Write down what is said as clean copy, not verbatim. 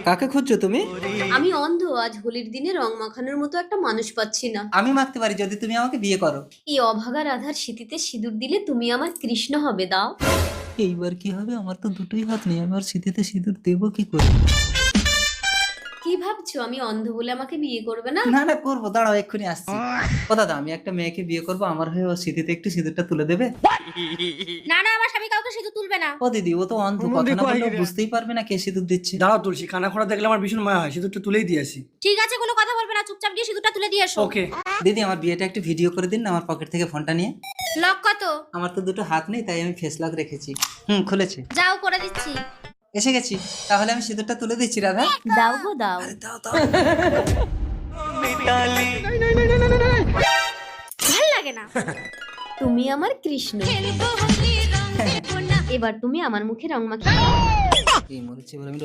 কাকে খুঁজছো তুমি? আমি অন্ধ, আজ হোলির দিনে রং মাখানোর মতো একটা মানুষ পাচ্ছি না। আমি মাখতে পারি যদি তুমি আমাকে বিয়ে করো। এই অভাগা রাধার স্মৃতিতে সিঁদুর দিলে তুমি আমার কৃষ্ণ হবে, দাও। এইবার কি হবে? আমার তো দুটোই হাত নেই, আমি ওর স্মৃতিতে সিঁদুর দেবো কি করে? কি ভাবছো আমি অন্ধ বলে আমাকে বিয়ে করবে না? না না, করবো, দাঁড়াও, এক্ষুনি আসছি। ও দাদা, আমি একটা মেয়েকে বিয়ে করবো, আমার হয়ে ওর স্মৃতিতে একটু সিঁদুরটা তুলে দেবে? না না, আমার স্বামী কাউকে সিঁদুর তুলবে না। ও দিদি, ও তো অন্ধ, কথা না বললেও বুঝতেই পারবে না কে সিঁদুর দিচ্ছে। দাঁড়াও তুলসী, কানা খোড়া দেখলে আমার ভীষণ মায়া হয়, সিঁদুরটা তুলেই দিয়ে আসি। ঠিক আছে, কোনো কথা বলবে না, চুপচাপ গিয়ে সিঁদুরটা তুলে দিয়ে এসো। ওকে। দিদি, আমার বিয়েটা একটু ভিডিও করে দিন না, আমার পকেট থেকে ফোনটা নিয়ে। লক কত? আমার তো দুটো হাত নেই, তাই আমি ফেস লক রেখেছি। খুলেছে। যাও, করে দিচ্ছি। এসে গেছি, তাহলে আমি সিঁদুরটা তুলে দিচ্ছি রাধা। দাও গো দাও। দাও দাও। ভাল লাগে না। তুমি আমার কৃষ্ণ। এবার তুমি আমার মুখে রং মাখিয়ে এই মরেছে, এবার আমি